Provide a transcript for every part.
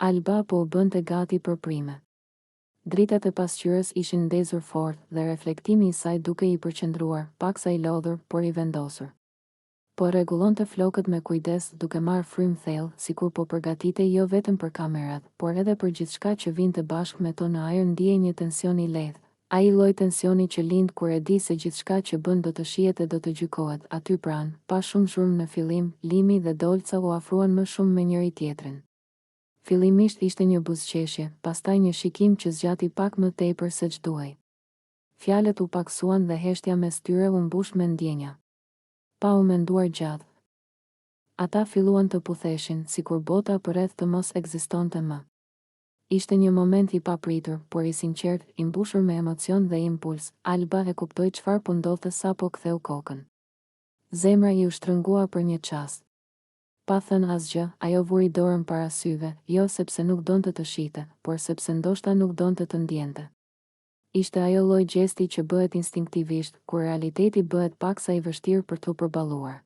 Alba po u bënte gati për prime. Dritat e pasqyrës ishin ndezur fort dhe reflektimi i saj duke i përqendruar, paksa i lodhur, por i vendosur. Po rregullonte flokët me kujdes duke marrë frymë thellë, sikur po përgatitej jo vetëm për kamerat, por edhe për gjithçka që vinte bashkë me to në ajër. Ndiej një tension i lehtë. Ai lloj tensioni që lind kur e di se gjithçka që bën do të shihet e do të gjykohet. Aty pranë, pa shumë zhurmë në fillim, Limi dhe Dolca u afruan më shumë me njëri tjetrin. Fillimisht ishte një buzëqeshje, pastaj një shikim që zgjati pak më tepër se ç'duhej. Fjalët u paksuan dhe heshtja mes tyre u mbush me ndjenja. Pa u menduar gjatë. Ata filluan të putheshin, sikur bota përreth të mos ekzistonte më. Ishte një moment i papritur, por i sinqert, i mbushur me emocion dhe impuls. Alba e kuptoi çfarë po ndodhte sapo ktheu kokën. Zemra i u shtrëngua për një çast. Pa thënë asgjë, ajo vuri dorën para syve, jo sepse nuk donte të shihte, por sepse ndoshta nuk donte të ndjente. Ishte ajo lloj gjesti që bëhet instinktivisht, kur realiteti bëhet paksa i vështirë për t'u përballuar.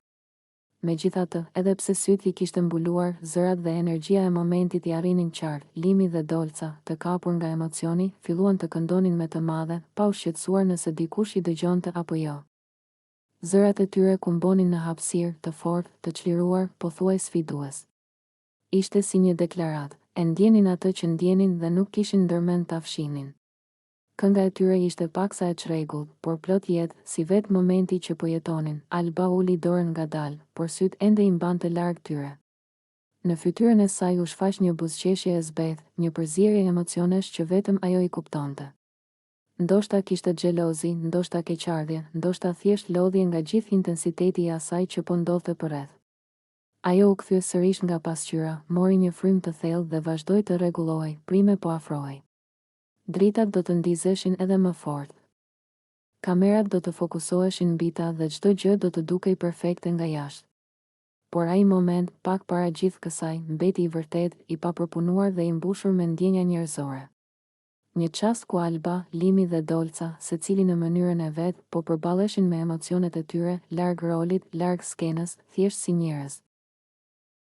Megjithatë, edhe pse syt i kishte mbuluar, zërat dhe energjia e momentit i arrinin qartë. Limi dhe Dolca, të kapur nga emocioni, filluan të këndonin me të madhe, pa u shqetësuar nëse dikush i dëgjonte apo jo. Zërat e tyre kumbonin në hapësirë, të fortë, të çliruar, pothuaj sfidues. Ishte si një deklaratë, e ndjenin atë që ndjenin dhe nuk kishin ndërmend ta fshinin. Kënga e tyre ishte paksa e çrregullt, por plot jetë, si vetë momenti që po jetonin. Alba uli dorën ngadalë, por syt ende i mbante larg tyre. Në fytyrën e saj u shfaq një buzëqeshje e zbeth, një përzierje emocionesh që vetëm ajo i kuptonte. Ndoshta kishte xhelozi, ndoshta keqardhje, ndoshta thjesht lodhje nga gjithë intensiteti i asaj që po ndodhte përreth. Ajo u kthye sërish nga pasqyra, mori një frymë të thellë dhe vazhdoi të rregullohej, prime po afrohej. Dritat do të ndizeshin edhe më fort. Kamerat do të fokusoheshin mbi ta dhe çdo gjë do të dukej perfekte nga jashtë. Por ai moment, pak para gjithë kësaj, mbeti i vërtet, i papërpunuar dhe i mbushur me ndjenja njerëzore. Një çast ku Alba, Limi dhe Dolca, secili në mënyrën e vet, po përballeshin me emocionet e tyre, larg rolit, larg skenës, thjesht si njerëz.